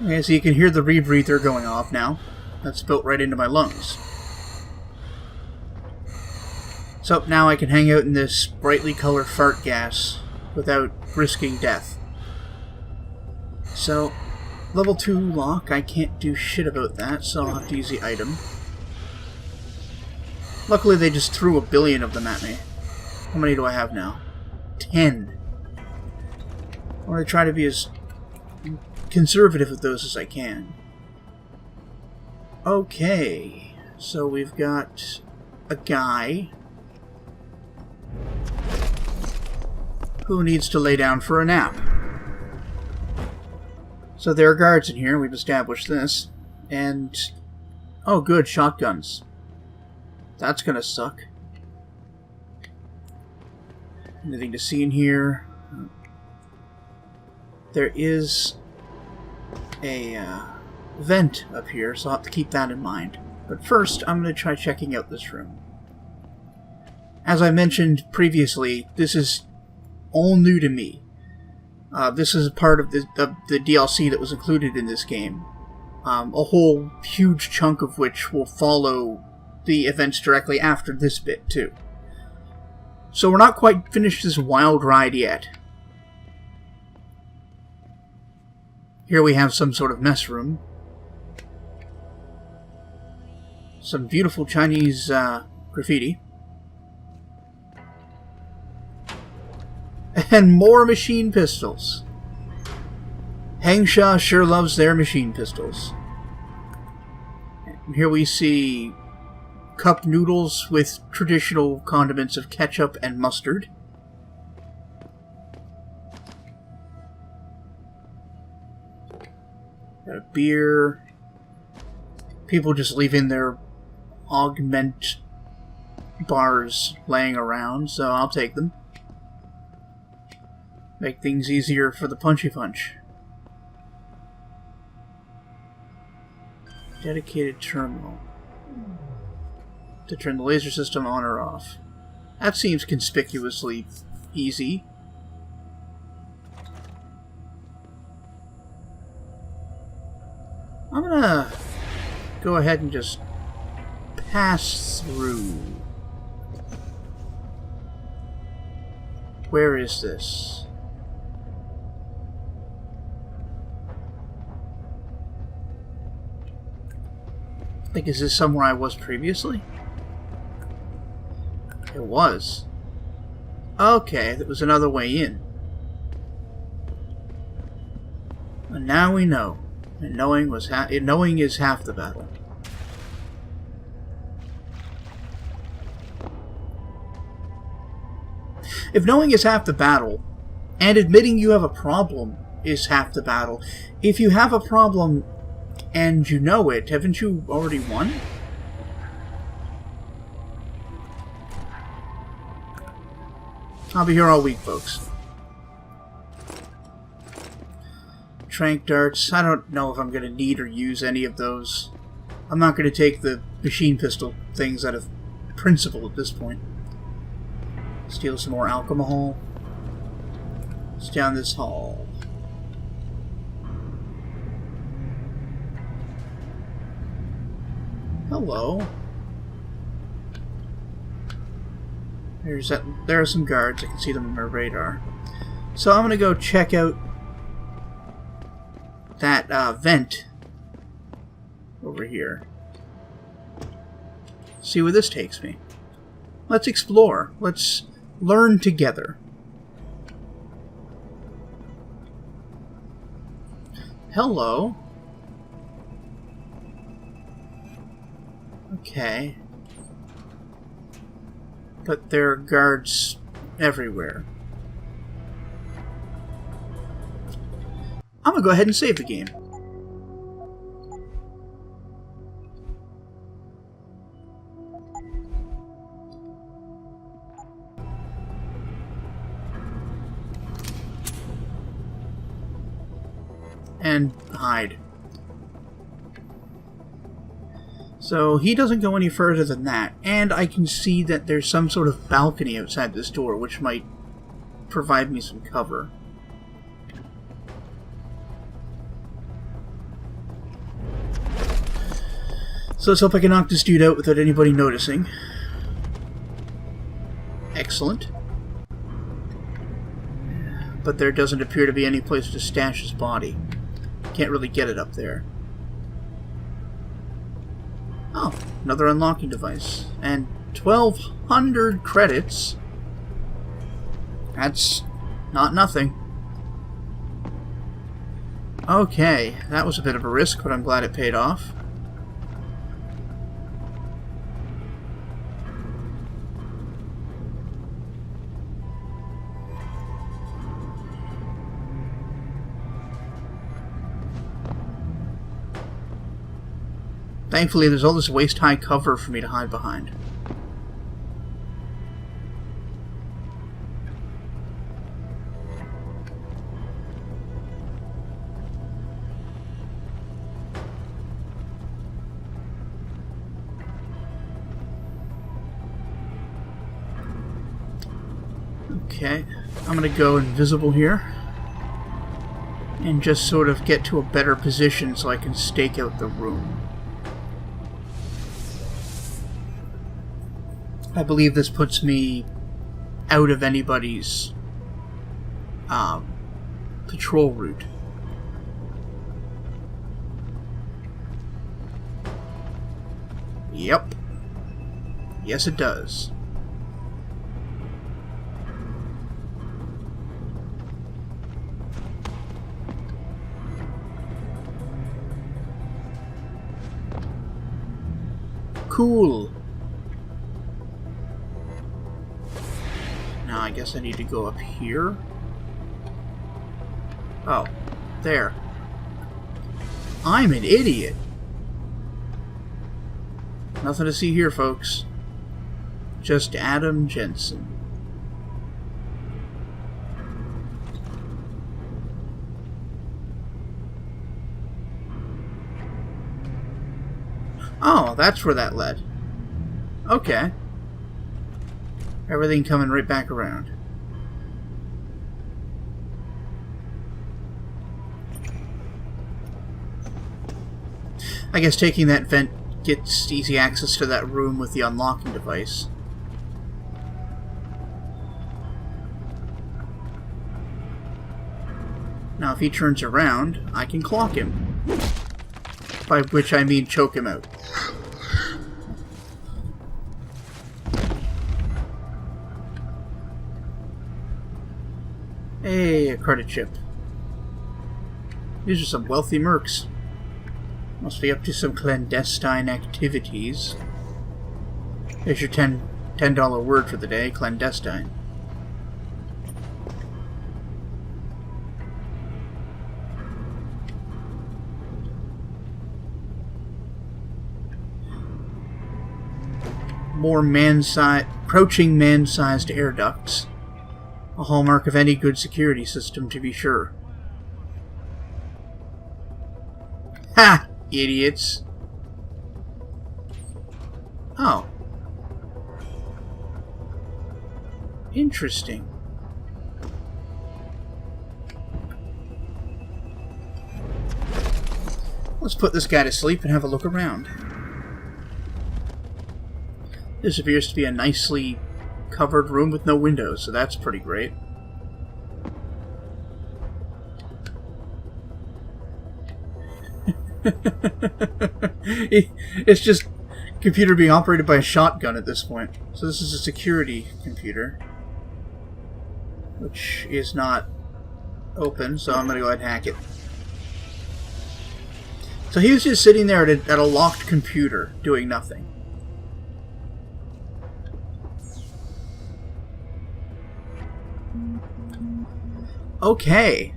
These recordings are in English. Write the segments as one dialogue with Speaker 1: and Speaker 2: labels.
Speaker 1: Okay, so you can hear the rebreather going off now. That's built right into my lungs. So now I can hang out in this brightly colored fart gas without risking death. So, level 2 lock, I can't do shit about that, so I'll have to use the item. Luckily they just threw a billion of them at me. How many do I have now? 10. I want to try to be as conservative with those as I can. Okay, so we've got a guy who needs to lay down for a nap. So there are guards in here, we've established this, and oh good, shotguns. That's gonna suck. Anything to see in here? There is a vent up here, so I'll have to keep that in mind. But first, I'm going to try checking out this room. As I mentioned previously, this is all new to me. This is a part of the DLC that was included in this game. A whole huge chunk of which will follow the events directly after this bit, too. So we're not quite finished this wild ride yet. Here we have some sort of mess room. Some beautiful Chinese graffiti. And more machine pistols. Hangsha sure loves their machine pistols. And here we see cup noodles with traditional condiments of ketchup and mustard. Got a beer. People just leaving their augment bars laying around, so I'll take them. Make things easier for the punchy punch. Dedicated terminal. To turn the laser system on or off. That seems conspicuously easy. I'm gonna go ahead and just pass through. Where is this? Like, is this somewhere I was previously? It was. Okay, that was another way in. And now we know. And knowing is half the battle. If knowing is half the battle, and admitting you have a problem is half the battle, if you have a problem and you know it, haven't you already won? I'll be here all week, folks. Trank darts. I don't know if I'm going to need or use any of those. I'm not going to take the machine pistol things out of principle at this point. Steal some more alcohol. It's down this hall. Hello. There are some guards. I can see them on my radar. So I'm going to go check out that vent over here. See where this takes me. Let's explore. Let's learn together. Hello. Okay. But there are guards everywhere. I'm gonna go ahead and save the game. And hide. So he doesn't go any further than that, and I can see that there's some sort of balcony outside this door which might provide me some cover. So let's hope I can knock this dude out without anybody noticing. Excellent. But there doesn't appear to be any place to stash his body. Can't really get it up there. Oh, another unlocking device. And 1,200 credits. That's not nothing. Okay, that was a bit of a risk, but I'm glad it paid off. Thankfully, there's all this waist-high cover for me to hide behind. Okay, I'm gonna go invisible here and just sort of get to a better position so I can stake out the room. I believe this puts me out of anybody's patrol route. Yep. Yes, it does. Cool. Now I guess I need to go up here. Oh, there. I'm an idiot. Nothing to see here, folks. Just Adam Jensen. Oh, that's where that led. Okay. Everything coming right back around. I guess taking that vent gets easy access to that room with the unlocking device. Now if he turns around, I can clock him. By which I mean choke him out. Hey, a credit chip. These are some wealthy mercs. Must be up to some clandestine activities. Here's your $10 word for the day, clandestine. More crouching man-sized air ducts. A hallmark of any good security system, to be sure. Ha! Idiots. Oh. Interesting. Let's put this guy to sleep and have a look around. This appears to be a nicely covered room with no windows, so that's pretty great. It's just a computer being operated by a shotgun at this point. So this is a security computer, which is not open, so I'm going to go ahead and hack it. So he was just sitting there at a locked computer, doing nothing. Okay,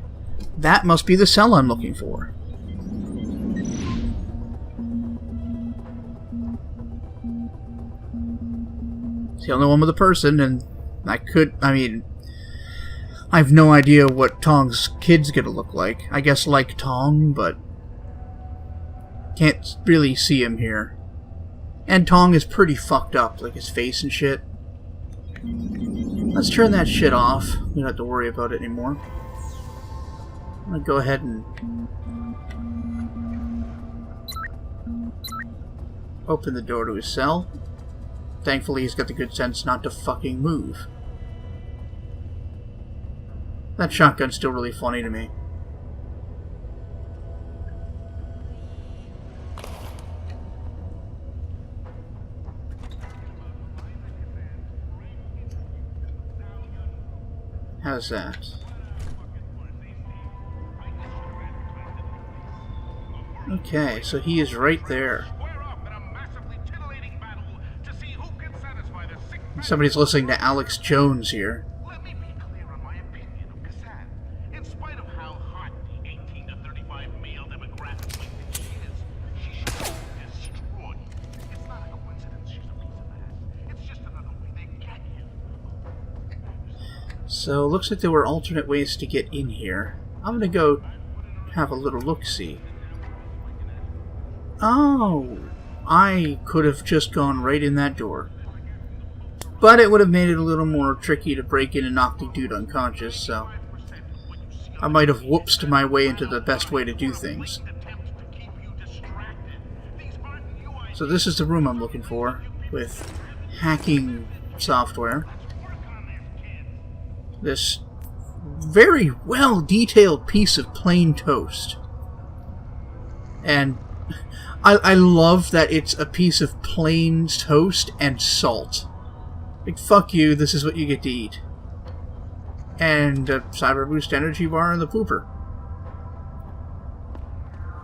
Speaker 1: that must be the cell I'm looking for. It's the only one with a person, and I have no idea what Tong's kid's gonna look like. I guess like Tong, but can't really see him here. And Tong is pretty fucked up, like his face and shit. Let's turn that shit off. We don't have to worry about it anymore. I'm gonna go ahead and... open the door to his cell. Thankfully, he's got the good sense not to fucking move. That shotgun's still really funny to me. How's that? Okay, so he is right there. Somebody's listening to Alex Jones here.
Speaker 2: Let me be clear on my opinion of Kassan. In spite of how hot the 18 to 35 male demographic thinks she is, she should be destroyed. It's not a coincidence she's a piece of ass. It's just another way they get you.
Speaker 1: So, looks like there were alternate ways to get in here. I'm gonna go have a little look-see. Oh, I could have just gone right in that door. But it would have made it a little more tricky to break in and knock the dude unconscious, so I might have whoopsed my way into the best way to do things. So this is the room I'm looking for, with hacking software. This very well-detailed piece of plain toast. And I love that it's a piece of plain toast and salt. Like, fuck you, this is what you get to eat. And a Cyber Boost energy bar in the pooper.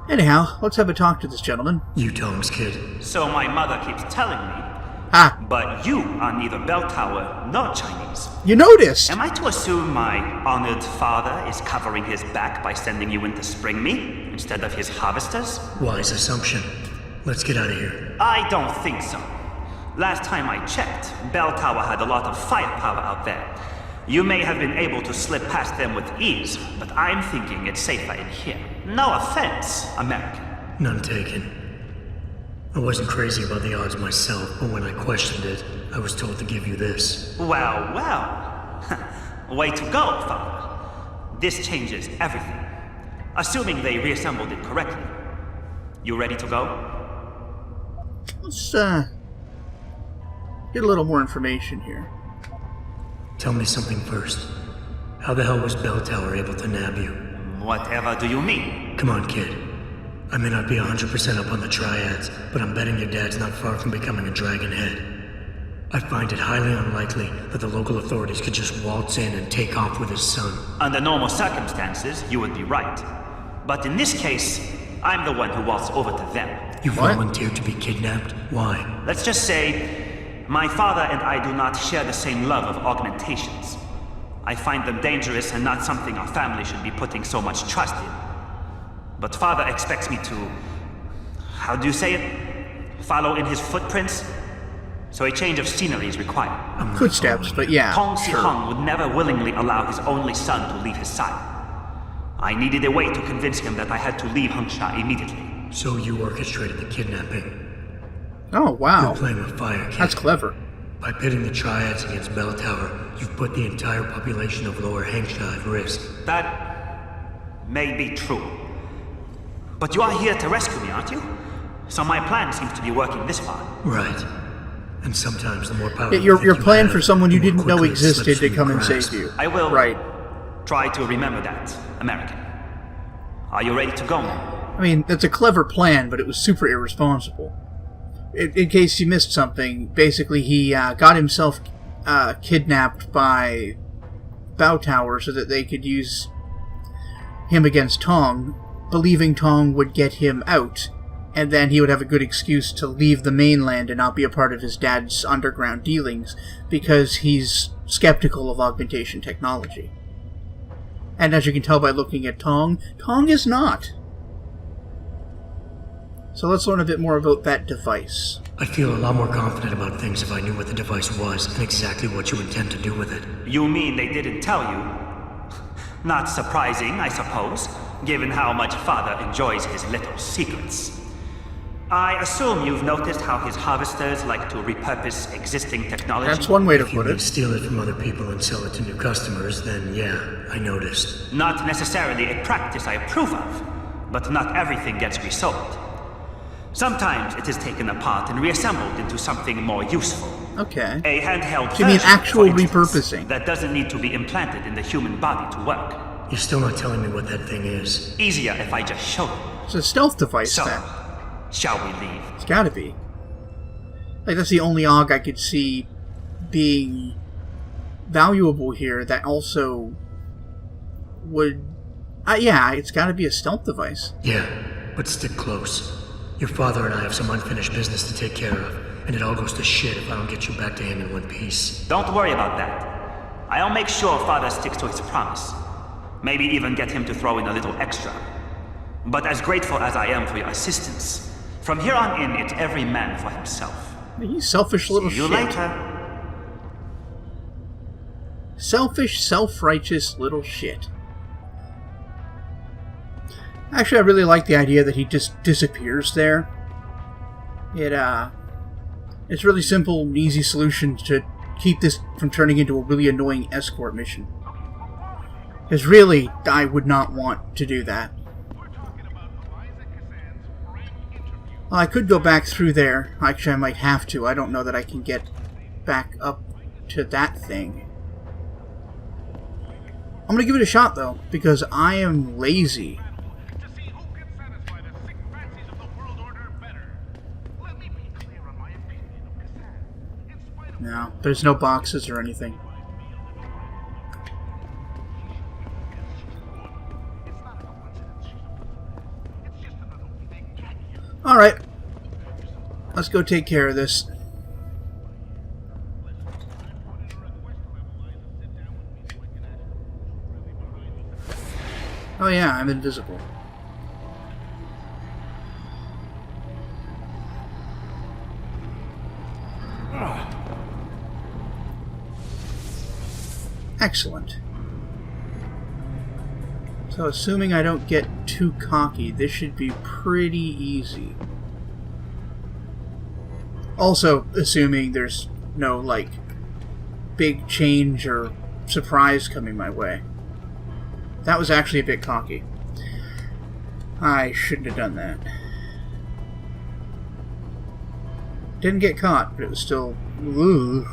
Speaker 1: Anyhow, let's have a talk to this gentleman.
Speaker 3: You Tong's kid.
Speaker 4: So my mother keeps telling me.
Speaker 1: Ah,
Speaker 4: But you are neither Belltower nor Chinese.
Speaker 1: you noticed!
Speaker 4: Am I to assume my honored father is covering his back by sending you in to spring me instead of his harvesters?
Speaker 3: Wise assumption. Let's get out of here.
Speaker 4: I don't think so. Last time I checked, Belltower had a lot of firepower out there. You may have been able to slip past them with ease, but I'm thinking it's safer in here. No offense, American.
Speaker 3: None taken. I wasn't crazy about the odds myself, but when I questioned it, I was told to give you this.
Speaker 4: Well, well. Way to go, father. This changes everything. Assuming they reassembled it correctly. You ready to go?
Speaker 1: Let's, get a little more information here.
Speaker 3: Tell me something first. How the hell was Belltower able to nab you?
Speaker 4: Whatever do you mean?
Speaker 3: Come on, kid. I may not be 100% up on the triads, but I'm betting your dad's not far from becoming a dragon head. I find it highly unlikely that the local authorities could just waltz in and take off with his son.
Speaker 4: Under normal circumstances, you would be right. But in this case, I'm the one who waltzed over to them.
Speaker 3: You
Speaker 1: What?
Speaker 3: volunteered to be kidnapped? Why?
Speaker 4: Let's just say, my father and I do not share the same love of augmentations. I find them dangerous and not something our family should be putting so much trust in. But father expects me to, how do you say it? Follow in his footprints? So a change of scenery is required.
Speaker 3: I'm not
Speaker 1: Footsteps,
Speaker 3: following
Speaker 1: but
Speaker 3: you.
Speaker 1: yeah,
Speaker 4: Tong Si
Speaker 1: sure.
Speaker 4: Hung would never willingly allow his only son to leave his side. I needed a way to convince him that I had to leave Hengsha immediately.
Speaker 3: So you orchestrated the kidnapping.
Speaker 1: Oh, wow.
Speaker 3: You're playing with fire, kid.
Speaker 1: That's clever.
Speaker 3: By pitting the triads against Belltower, you've put the entire population of Lower Hengsha at risk.
Speaker 4: That may be true. But you are here to rescue me, aren't you? So my plan seems to be working this far.
Speaker 3: Right. And sometimes the more power
Speaker 1: Yeah,
Speaker 3: you
Speaker 1: your
Speaker 3: think
Speaker 1: plan
Speaker 3: have,
Speaker 1: for someone you
Speaker 3: the more
Speaker 1: didn't know
Speaker 3: quickly it
Speaker 1: existed
Speaker 3: slips
Speaker 1: to
Speaker 3: from
Speaker 1: come
Speaker 3: your
Speaker 1: and
Speaker 3: grasp.
Speaker 1: save you.
Speaker 4: I will
Speaker 1: Right.
Speaker 4: try to remember that, American. Are you ready to go now?
Speaker 1: I mean, that's a clever plan, but it was super irresponsible. In case you missed something, basically he got himself kidnapped by Belltower so that they could use him against Tong, believing Tong would get him out, and then he would have a good excuse to leave the mainland and not be a part of his dad's underground dealings, because he's skeptical of augmentation technology. And as you can tell by looking at Tong, Tong is not. So let's learn a bit more about that device.
Speaker 3: I'd feel a lot more confident about things if I knew what the device was and exactly what you intend to do with it.
Speaker 4: You mean they didn't tell you? Not surprising, I suppose, given how much father enjoys his little secrets. I assume you've noticed how his harvesters like to repurpose existing technology?
Speaker 1: That's one way to
Speaker 3: If you
Speaker 1: put
Speaker 3: can
Speaker 1: it.
Speaker 3: steal it from other people and sell it to new customers, then yeah, I noticed.
Speaker 4: Not necessarily a practice I approve of, but not everything gets resold. Sometimes it is taken apart and reassembled into something more useful.
Speaker 1: Okay.
Speaker 4: A handheld
Speaker 1: Do you mean
Speaker 4: version,
Speaker 1: actual
Speaker 4: for instance,
Speaker 1: repurposing?
Speaker 4: that doesn't need to be implanted in the human body to work.
Speaker 3: You're still not telling me what that thing is.
Speaker 4: Easier if I just show you.
Speaker 1: It's a stealth device,
Speaker 4: So,
Speaker 1: then.
Speaker 4: shall we leave?
Speaker 1: It's gotta be. Like, that's the only AUG I could see being valuable here that also would... yeah, it's gotta be a stealth device.
Speaker 3: Yeah, but stick close. Your father and I have some unfinished business to take care of, and it all goes to shit if I don't get you back to him in one piece.
Speaker 4: Don't worry about that. I'll make sure Father sticks to his promise. Maybe even get him to throw in a little extra. But as grateful as I am for your assistance, from here on in, it's every man for himself.
Speaker 1: You selfish little
Speaker 4: See you
Speaker 1: shit.
Speaker 4: later.
Speaker 1: Selfish, self-righteous little shit. Actually, I really like the idea that he just disappears there. It's a really simple and easy solution to keep this from turning into a really annoying escort mission. Because really, I would not want to do that. Well, I could go back through there. Actually, I might have to. I don't know that I can get back up to that thing. I'm going to give it a shot, though, because I am lazy.
Speaker 2: To see who can satisfy the sick fancies of the world order better. Let me be clear on my opinion of Kassan. In spite of
Speaker 1: No, there's no boxes or anything.
Speaker 2: it's not a coincidence she's a fool. It's just another big canyon.
Speaker 1: Alright. Let's go take care of this. Oh yeah, I'm invisible. Excellent. So assuming I don't get too cocky, this should be pretty easy. Also, assuming there's no, like, big change or surprise coming my way. That was actually a bit cocky. I shouldn't have done that. Didn't get caught, but it was still... Ooh.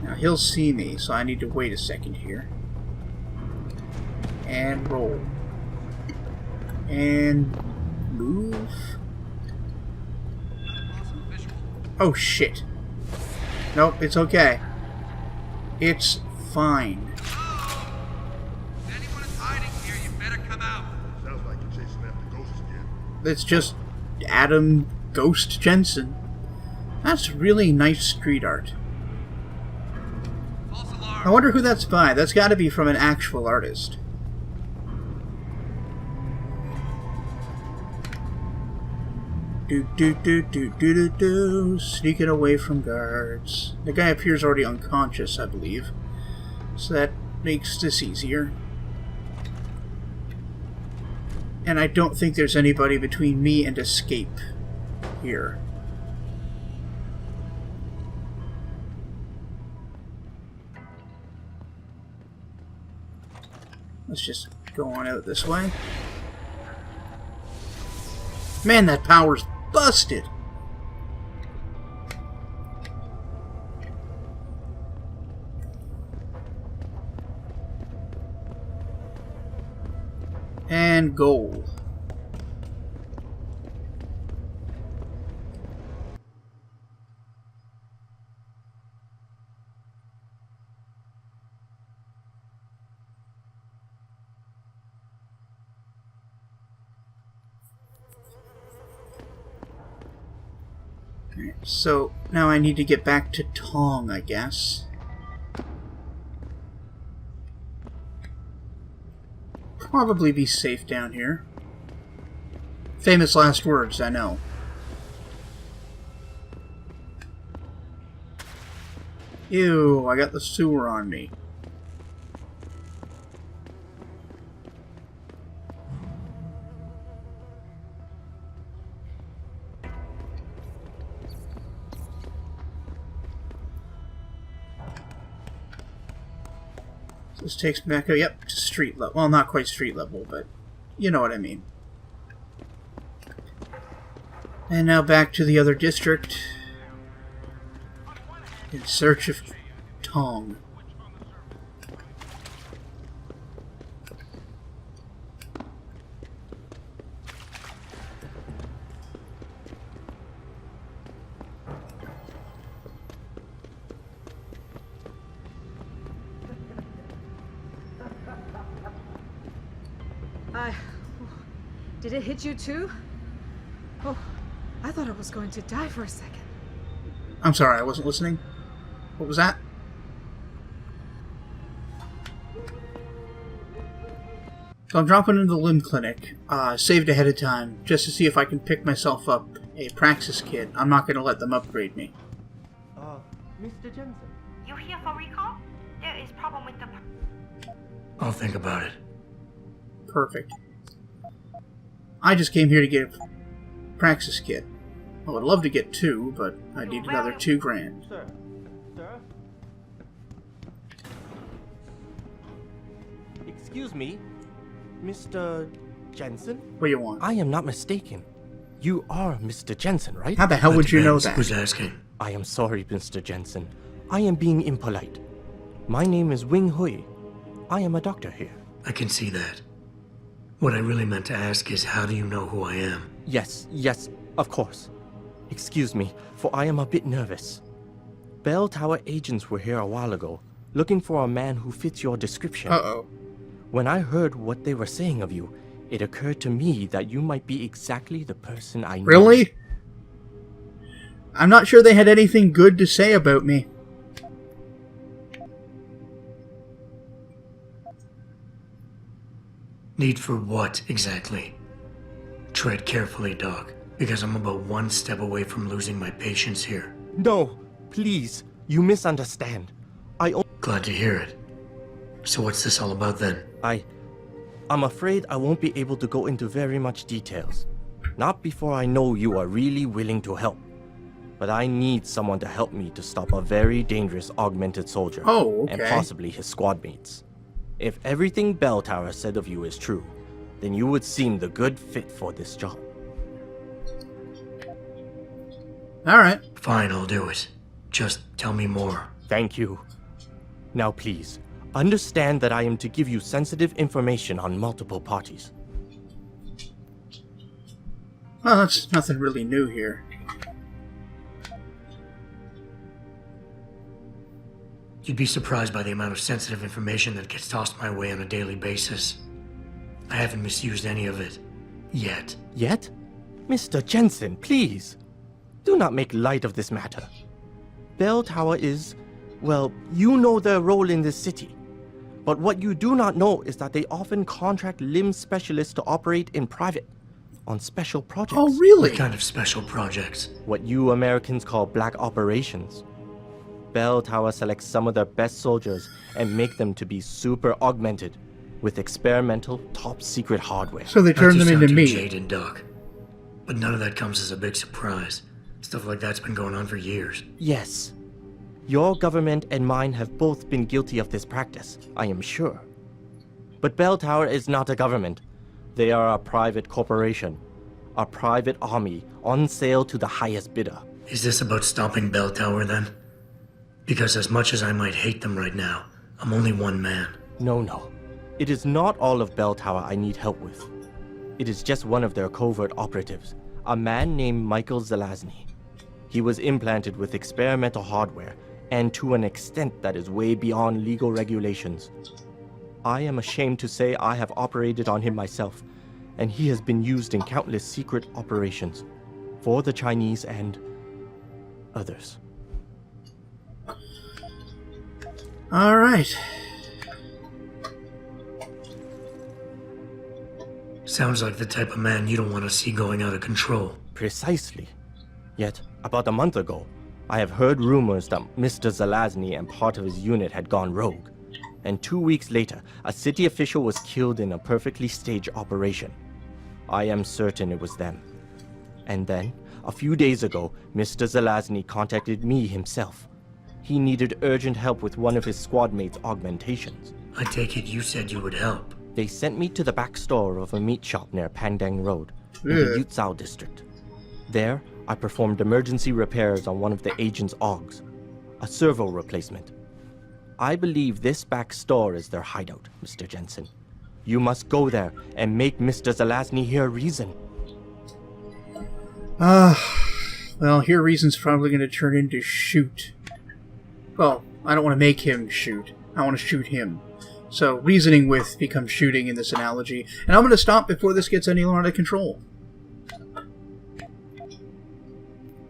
Speaker 1: Now, he'll see me, so I need to wait a second here. And roll. And move. Oh, shit. Nope, it's okay. It's fine.
Speaker 5: Anyone is hiding here, you better come out.
Speaker 2: Sounds like you're chasing after ghosts again.
Speaker 1: It's just Adam Ghost Jensen. That's really nice street art.
Speaker 5: False alarm.
Speaker 1: I wonder who that's by. That's got to be from an actual artist. Do. Sneaking away from guards. The guy appears already unconscious, I believe. So that makes this easier. And I don't think there's anybody between me and escape here. Let's just go on out this way. Man, that power's busted! And goal. Alright, so now I need to get back to Tong, I guess. Probably be safe down here. Famous last words, I know. Ew, I got the sewer on me. This takes me back, yep, to street level. Well, not quite street level, but you know what I mean. And now back to the other district. In search of Tong.
Speaker 6: Did it hit you too? Oh, I thought I was going to die for a second.
Speaker 1: I'm sorry, I wasn't listening. What was that? So I'm dropping into the limb clinic, saved ahead of time, just to see if I can pick myself up a Praxis kit. I'm not going to let them upgrade me.
Speaker 7: Mr. Jensen.
Speaker 8: You here for recall? There is problem with the...
Speaker 3: I'll think about it.
Speaker 1: Perfect. I just came here to get a Praxis kit. I would love to get 2, but I need another $2,000.
Speaker 7: Sir. Sir? Excuse me, Mr. Jensen?
Speaker 1: What do you want?
Speaker 7: I am not mistaken. You are Mr. Jensen, right?
Speaker 1: How the hell would you know that?
Speaker 3: Who's asking?
Speaker 7: I am sorry, Mr. Jensen. I am being impolite. My name is Wing Hui. I am a doctor here.
Speaker 3: I can see that. What I really meant to ask is, how do you know who I am?
Speaker 7: Yes, of course. Excuse me, for I am a bit nervous. Belltower agents were here a while ago, looking for a man who fits your description.
Speaker 1: Uh-oh.
Speaker 7: When I heard what they were saying of you, it occurred to me that you might be exactly the person I know.
Speaker 1: Really? I'm not sure they had anything good to say about me.
Speaker 3: Need for what, exactly? Tread carefully, Doc, because I'm about one step away from losing my patience here.
Speaker 7: No, please, you misunderstand.
Speaker 3: Glad to hear it. So what's this all about then?
Speaker 7: I'm afraid I won't be able to go into very much details. Not before I know you are really willing to help. But I need someone to help me to stop a very dangerous augmented soldier.
Speaker 1: Oh, okay.
Speaker 7: And possibly his squad mates. If everything Belltower said of you is true, then you would seem the good fit for this job.
Speaker 1: Alright.
Speaker 3: Fine, I'll do it. Just tell me more.
Speaker 7: Thank you. Now please, understand that I am to give you sensitive information on multiple parties.
Speaker 1: Well, that's nothing really new here.
Speaker 3: You'd be surprised by the amount of sensitive information that gets tossed my way on a daily basis. I haven't misused any of it. Yet.
Speaker 7: Yet? Mr. Jensen, please. Do not make light of this matter. Belltower is, well, you know their role in this city. But what you do not know is that they often contract limb specialists to operate in private, on special projects.
Speaker 1: Oh, really?
Speaker 3: What kind of special projects?
Speaker 7: What you Americans call black operations. Belltower selects some of their best soldiers and make them to be super augmented with experimental, top-secret hardware.
Speaker 1: So they turn them into me.
Speaker 3: Jaded, Doc. But none of that comes as a big surprise. Stuff like that's been going on for years.
Speaker 7: Yes. Your government and mine have both been guilty of this practice, I am sure. But Belltower is not a government. They are a private corporation. A private army on sale to the highest bidder.
Speaker 3: Is this about stopping Belltower then? Because as much as I might hate them right now, I'm only one man.
Speaker 7: No. It is not all of Belltower I need help with. It is just one of their covert operatives, a man named Michael Zelazny. He was implanted with experimental hardware, and to an extent that is way beyond legal regulations. I am ashamed to say I have operated on him myself, and he has been used in countless secret operations for the Chinese and others.
Speaker 1: Alright.
Speaker 3: Sounds like the type of man you don't want to see going out of control.
Speaker 7: Precisely. Yet, about a month ago, I have heard rumors that Mr. Zelazny and part of his unit had gone rogue. And 2 weeks later, a city official was killed in a perfectly staged operation. I am certain it was them. And then, a few days ago, Mr. Zelazny contacted me himself. He needed urgent help with one of his squad mates' augmentations.
Speaker 3: I take it you said you would help.
Speaker 7: They sent me to the back store of a meat shop near Pandang Road, in the Yutzao district. There, I performed emergency repairs on one of the agent's OGs, a servo replacement. I believe this back store is their hideout, Mr. Jensen. You must go there and make Mr. Zelazny hear reason.
Speaker 1: Well, hear reason's probably going to turn into shoot. Well, I don't want to make him shoot. I want to shoot him. So, reasoning with becomes shooting in this analogy. And I'm going to stop before this gets any more out of control.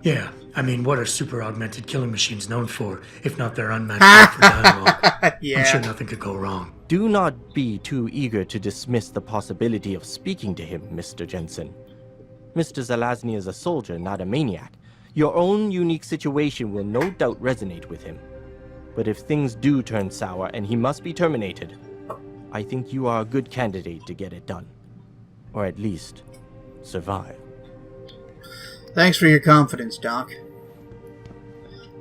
Speaker 3: Yeah, I mean, what are super augmented killing machines known for, if not their unmatched love for dialogue?
Speaker 1: Yeah.
Speaker 3: I'm sure nothing could go wrong.
Speaker 7: Do not be too eager to dismiss the possibility of speaking to him, Mr. Jensen. Mr. Zelazny is a soldier, not a maniac. Your own unique situation will no doubt resonate with him. But if things do turn sour and he must be terminated, I think you are a good candidate to get it done. Or at least, survive.
Speaker 1: Thanks for your confidence, Doc.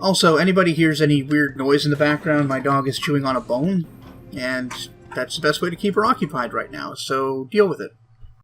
Speaker 1: Also, anybody hears any weird noise in the background, my dog is chewing on a bone, and that's the best way to keep her occupied right now, so deal with it.